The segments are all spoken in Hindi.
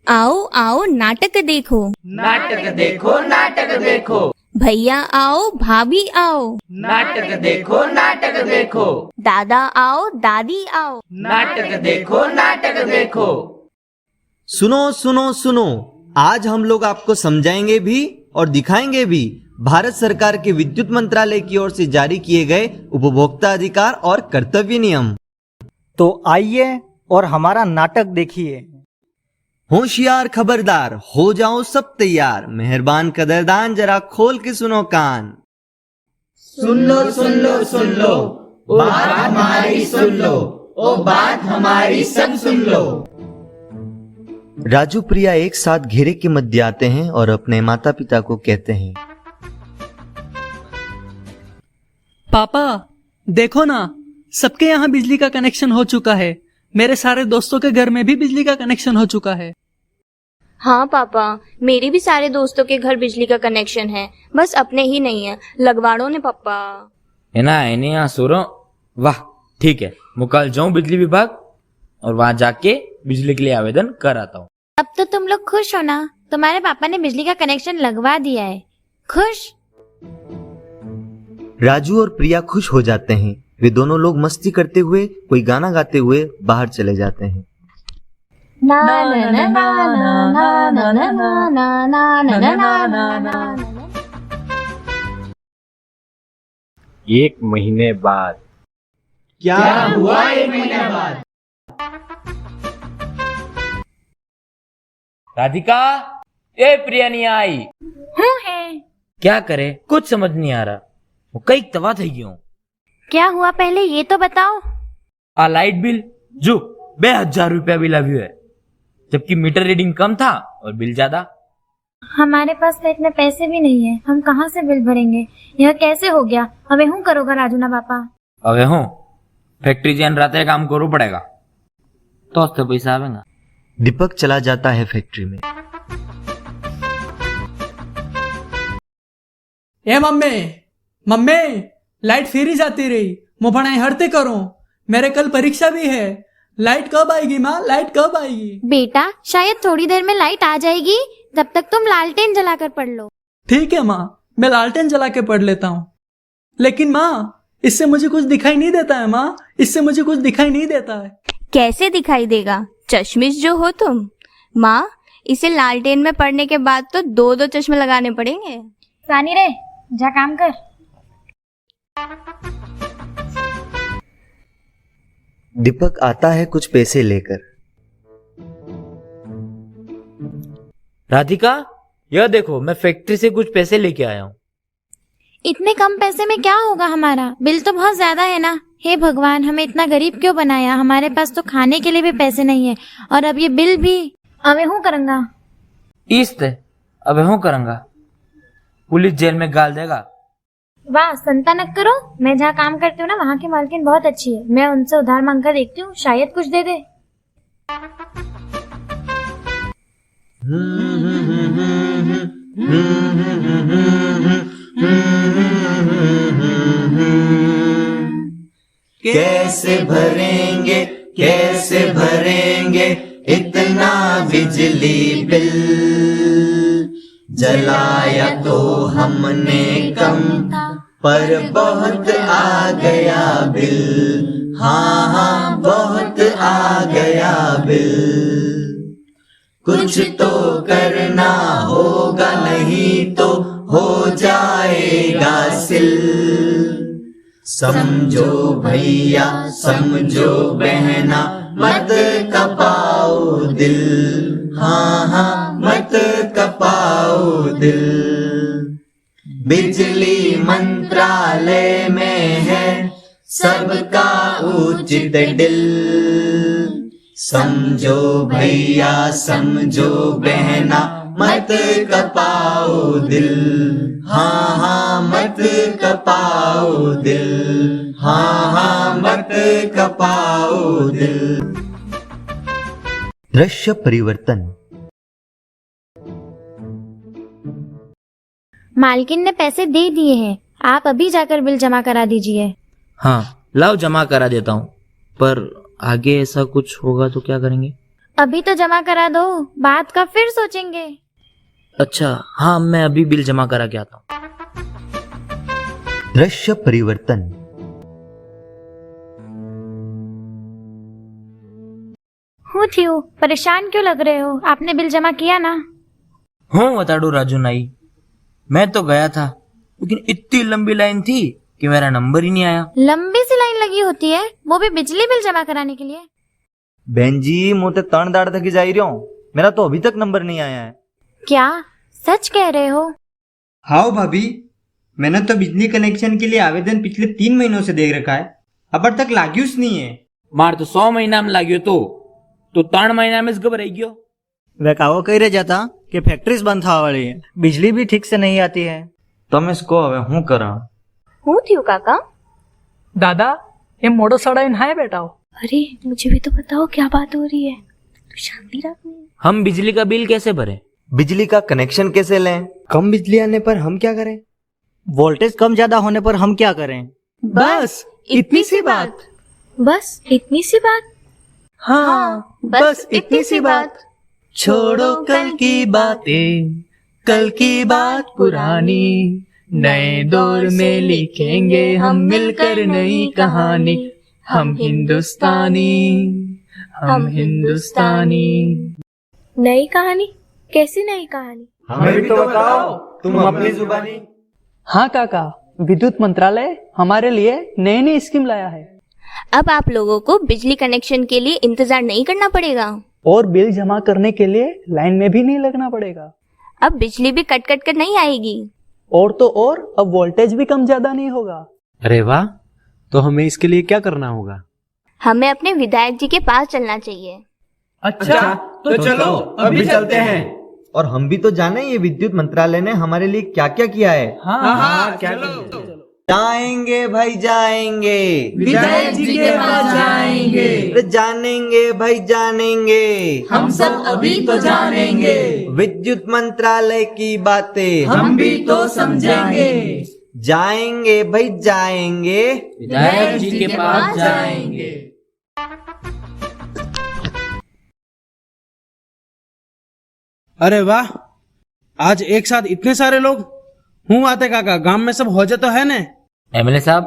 आओ आओ नाटक देखो, नाटक देखो नाटक देखो, भैया आओ भाभी आओ, नाटक देखो नाटक देखो, दादा आओ दादी आओ, नाटक देखो नाटक देखो। सुनो सुनो सुनो, आज हम लोग आपको समझाएंगे भी और दिखाएंगे भी भारत सरकार के विद्युत मंत्रालय की ओर से जारी किए गए उपभोक्ता अधिकार और कर्तव्य नियम। तो आइए और हमारा नाटक देखिए। होशियार खबरदार, हो जाओ सब तैयार, मेहरबान कदरदान जरा खोल के सुनो कान। सुन लो सुन लो सुन लो, ओ बात हमारी सुन लो, ओ बात हमारी सब सुन लो। राजू प्रिया एक साथ घेरे के मध्य आते हैं और अपने माता पिता को कहते हैं, पापा देखो ना, सबके यहाँ बिजली का कनेक्शन हो चुका है। मेरे सारे दोस्तों के घर में भी बिजली का कनेक्शन हो चुका है। हाँ पापा, मेरे भी सारे दोस्तों के घर बिजली का कनेक्शन है, बस अपने ही नहीं है, लगवाड़ो ने पापा। एना सुरो, वाह ठीक है, मैं कल जाऊं बिजली विभाग और वहां जाके बिजली के लिए आवेदन कराता हूँ। अब तो तुम लोग खुश हो ना, तुम्हारे पापा ने बिजली का कनेक्शन लगवा दिया है। खुश? राजू और प्रिया खुश हो जाते हैं। वे दोनों लोग मस्ती करते हुए कोई गाना गाते हुए बाहर चले जाते हैं। ना ना ना ना ना ना ना ना ना ना ना ना ना ना। एक महीने बाद क्या हुआ एक महीने बाद? राधिका, ए प्रिया नहीं आई। हूँ है। क्या करे, कुछ समझ नहीं आ रहा। वो कई तवा थी गयो। क्या हुआ पहले ये तो बताओ। आ लाइट बिल जो 2000 रुपया बिल आव्यो है, जबकि मीटर रीडिंग कम था और बिल ज्यादा। हमारे पास तो इतने पैसे भी नहीं है, हम कहाँ से बिल भरेंगे? यह कैसे हो गया? हमें हूँ करोगा राजू ना पापा? अबे हो, फैक्ट्री जैन रात काम करो पड़ेगा तो पैसा आवेगा। दीपक चला जाता है फैक्ट्री में। ए मम्मी मम्मी, लाइट फिर ही जाती रही, मैं पढ़ाई हरते करूं, मेरे कल परीक्षा भी है। लाइट कब आएगी माँ, लाइट कब आएगी? बेटा शायद थोड़ी देर में लाइट आ जाएगी, तब तक तुम लालटेन जलाकर पढ़ लो। ठीक है माँ, मैं लालटेन जला के पढ़ लेता हूँ। लेकिन माँ, इससे मुझे कुछ दिखाई नहीं देता है। माँ, इससे मुझे कुछ दिखाई नहीं देता है। कैसे दिखाई देगा, चश्मिश जो हो तुम। माँ, इसे लालटेन में पढ़ने के बाद तो दो दो चश्मे लगाने पड़ेंगे। सानी रे, जा काम कर। दीपक आता है कुछ पैसे लेकर। राधिका, यह देखो, मैं फैक्ट्री से कुछ पैसे लेके आया हूँ। इतने कम पैसे में क्या होगा हमारा? बिल तो बहुत ज्यादा है ना। हे भगवान, हमें इतना गरीब क्यों बनाया? हमारे पास तो खाने के लिए भी पैसे नहीं है, और अब ये बिल भी। अबे हूँ करूंगा। इस्त अबे हूँ करूंगा, पुलिस जेल में गाल देगा। वाह, संता न करो। मैं जहाँ काम करती हूँ ना, वहाँ की मालकिन बहुत अच्छी है। मैं उनसे उधार मांग कर देखती हूँ, शायद कुछ दे दे। कैसे भरेंगे कैसे भरेंगे इतना बिजली बिल, जलाया तो हमने कम पर बहुत आ गया बिल। हाँ हाँ बहुत आ गया बिल। कुछ तो करना होगा, नहीं तो हो जाएगा सिल। समझो भैया समझो बहना, मत कपाओ दिल। हाँ हाँ मत कपाओ दिल। बिजली मंत्रालय में है सबका उचित दिल। समझो भैया समझो बहना, मत कपाओ दिल। हाँ हाँ मत कपाओ दिल। हाँ हाँ मत कपाओ दिल। दृश्य परिवर्तन। मालकिन ने पैसे दे दिए हैं, आप अभी जाकर बिल जमा करा दीजिए। हाँ, लाओ जमा करा देता हूँ, पर आगे ऐसा कुछ होगा तो क्या करेंगे? अभी तो जमा करा दो, बात का फिर सोचेंगे। अच्छा हाँ, मैं अभी बिल जमा करा के आता हूँ। दृश्य परिवर्तन। हूँ थी परेशान क्यों लग रहे हो? आपने बिल जमा किया ना? हूँ बताड़ू राजू नाई, मैं तो गया था लेकिन इतनी लंबी लाइन थी कि मेरा नंबर ही नहीं आया। लंबी सी लाइन लगी होती है, वो भी बिजली बिल जमा कराने के लिए। बहन जी मुझे तन दाड़ थकी जा रही हूँ, मेरा तो अभी तक नंबर नहीं आया है। क्या सच कह रहे हो? हाँ भाभी, मैंने तो बिजली कनेक्शन के लिए आवेदन पिछले 3 महीनों से दे रखा है, अब तक लाग्यूस नहीं है। मार तो 100 महीना में लाग्यो तो 3 महीना में घबराई गयो। वे काવો कही रह जाता कि फैक्ट्रीज बंद था वाली है, बिजली भी ठीक से नहीं आती है। તમે इसको હવે હું करा? हूँ थी काका। दादा ये मोड़ो सड़ा नहाए बैठा हो। अरे मुझे भी तो बताओ क्या बात हो रही है, तू शांति रख। हम बिजली का बिल कैसे भरें? बिजली का कनेक्शन कैसे लें? कम बिजली आने पर हम क्या करें? वोल्टेज कम ज्यादा होने पर हम क्या करें? बस इतनी सी बात। बस इतनी सी बात। हाँ बस इतनी सी बात। छोड़ो कल की बातें, कल की बात पुरानी, नए दौर में लिखेंगे हम मिलकर नई कहानी। हम हिंदुस्तानी, हम हिंदुस्तानी। नई कहानी? कैसी नई कहानी? हमें भी तो बताओ, तुम अपनी जुबानी। हाँ काका, विद्युत मंत्रालय हमारे लिए नई नई स्कीम लाया है। अब आप लोगों को बिजली कनेक्शन के लिए इंतजार नहीं करना पड़ेगा और बिल जमा करने के लिए लाइन में भी नहीं लगना पड़ेगा। अब बिजली भी कट कट कर नहीं आएगी। और तो और अब वोल्टेज भी कम ज्यादा नहीं होगा। अरे वाह, तो हमें इसके लिए क्या करना होगा? हमें अपने विधायक जी के पास चलना चाहिए। अच्छा तो चलो अभी चलते हैं। और हम भी तो जाने ये विद्युत मंत्रालय ने हमारे लिए क्या क्या किया है। हाँ, क्या जाएंगे भाई जाएंगे, विधायक जी के पास जाएंगे, अरे जानेंगे भाई जानेंगे, हम सब अभी तो जानेंगे, विद्युत मंत्रालय की बातें हम भी तो समझेंगे, जाएंगे भाई जाएंगे, विधायक जी के पास जाएंगे। अरे वाह, आज एक साथ इतने सारे लोग। हूँ आते काका, गांव में सब हो जाए तो है ने? एमएलए साहब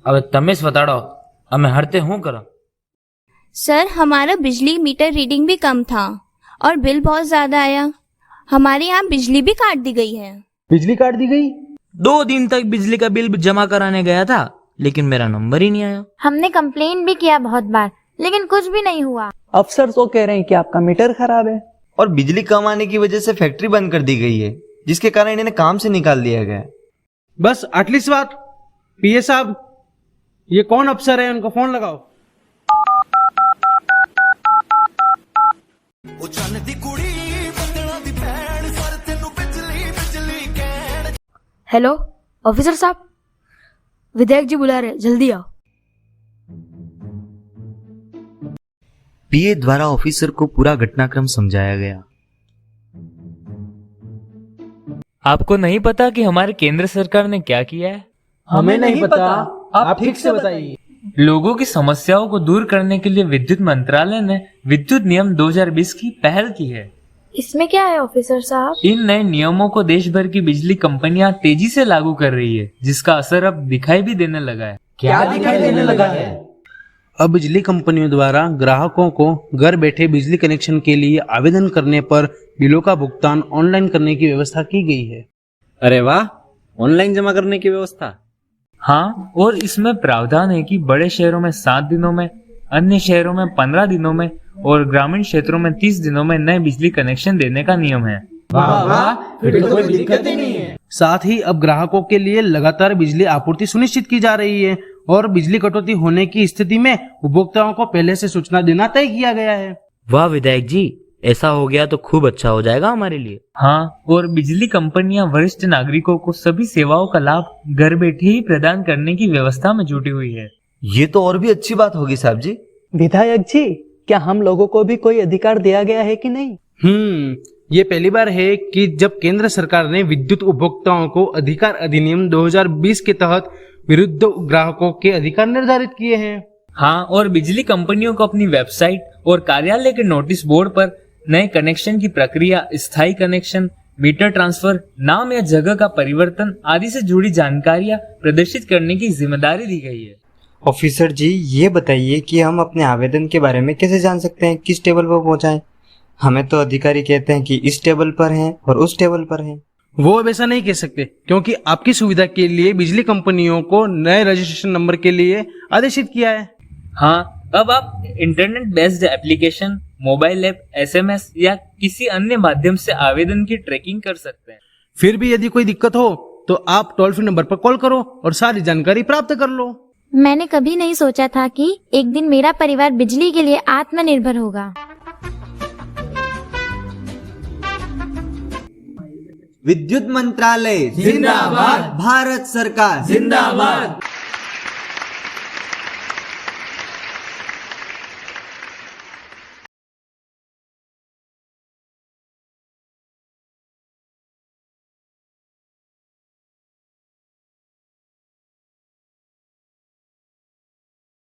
अब तमें बताड़ो, हमें हरते हूँ करो। सर हमारा बिजली मीटर रीडिंग भी कम था और बिल बहुत ज्यादा आया। हमारे यहाँ बिजली भी काट दी गई है। बिजली काट दी गई? 2 दिन तक बिजली का बिल जमा कराने गया था लेकिन मेरा नंबर ही नहीं आया। हमने कंप्लेन भी किया बहुत बार, लेकिन कुछ भी नहीं हुआ। अफसर तो कह रहे हैं कि आपका मीटर खराब है। और बिजली कम आने की वजह से फैक्ट्री बंद कर दी गई है, जिसके कारण इन्हें काम से निकाल दिया गया। बस आटली सी बात। पीए साहब, ये कौन अफसर है, उनको फोन लगाओ। हेलो ऑफिसर साहब, विधायक जी बुला रहे, जल्दी आओ। पीए द्वारा ऑफिसर को पूरा घटनाक्रम समझाया गया। आपको नहीं पता कि हमारे केंद्र सरकार ने क्या किया है? हमें नहीं पता, आप ठीक से बताइए। लोगों की समस्याओं को दूर करने के लिए विद्युत मंत्रालय ने विद्युत नियम 2020 की पहल की है। इसमें क्या है ऑफिसर साहब? इन नए नियमों को देश भर की बिजली कंपनियां तेजी से लागू कर रही है, जिसका असर अब दिखाई भी देने लगा है। क्या दिखाई देने लगा है? अब बिजली कंपनियों द्वारा ग्राहकों को घर बैठे बिजली कनेक्शन के लिए आवेदन करने पर बिलों का भुगतान ऑनलाइन करने की व्यवस्था की गई है। अरे वाह, ऑनलाइन जमा करने की व्यवस्था। हाँ, और इसमें प्रावधान है कि बड़े शहरों में 7 दिनों में, अन्य शहरों में 15 दिनों में और ग्रामीण क्षेत्रों में 30 दिनों में नए बिजली कनेक्शन देने का नियम है। वाह वाह, फिर तो कोई दिक्कत ही नहीं है। साथ ही अब ग्राहकों के लिए लगातार बिजली आपूर्ति सुनिश्चित की जा रही है और बिजली कटौती होने की स्थिति में उपभोक्ताओं को पहले से सूचना देना तय किया गया है। वाह विधायक जी, ऐसा हो गया तो खूब अच्छा हो जाएगा हमारे लिए। हाँ, और बिजली कंपनियां वरिष्ठ नागरिकों को सभी सेवाओं का लाभ घर बैठे ही प्रदान करने की व्यवस्था में जुटी हुई है। ये तो और भी अच्छी बात होगी साहब जी। विधायक जी, क्या हम लोगों को भी कोई अधिकार दिया गया है कि नहीं? ये पहली बार है कि जब केंद्र सरकार ने विद्युत उपभोक्ताओं को अधिकार अधिनियम 2020 के तहत विरुद्ध ग्राहकों के अधिकार निर्धारित किए हैं। हाँ, और बिजली कंपनियों को अपनी वेबसाइट और कार्यालय के नोटिस बोर्ड पर नए कनेक्शन की प्रक्रिया, स्थायी कनेक्शन, मीटर ट्रांसफर, नाम या जगह का परिवर्तन आदि से जुड़ी जानकारियां प्रदर्शित करने की जिम्मेदारी दी गई है। ऑफिसर जी, ये बताइए कि हम अपने आवेदन के बारे में कैसे जान सकते हैं, किस टेबल पर पहुंचाएं? हमें तो अधिकारी कहते हैं कि इस टेबल पर हैं और उस टेबल पर हैं। वो अब ऐसा नहीं कह सकते, क्योंकि आपकी सुविधा के लिए बिजली कंपनियों को नए रजिस्ट्रेशन नंबर के लिए आदेशित किया है। हाँ, अब आप internet based application, mobile app, SMS या किसी अन्य माध्यम से आवेदन की ट्रैकिंग कर सकते हैं। फिर भी यदि कोई दिक्कत हो तो आप टोल फ्री नंबर पर कॉल करो और सारी जानकारी प्राप्त कर लो। मैंने कभी नहीं सोचा था कि एक दिन मेरा परिवार बिजली के लिए आत्मनिर्भर होगा। विद्युत मंत्रालय जिंदाबाद, भारत सरकार जिंदाबाद।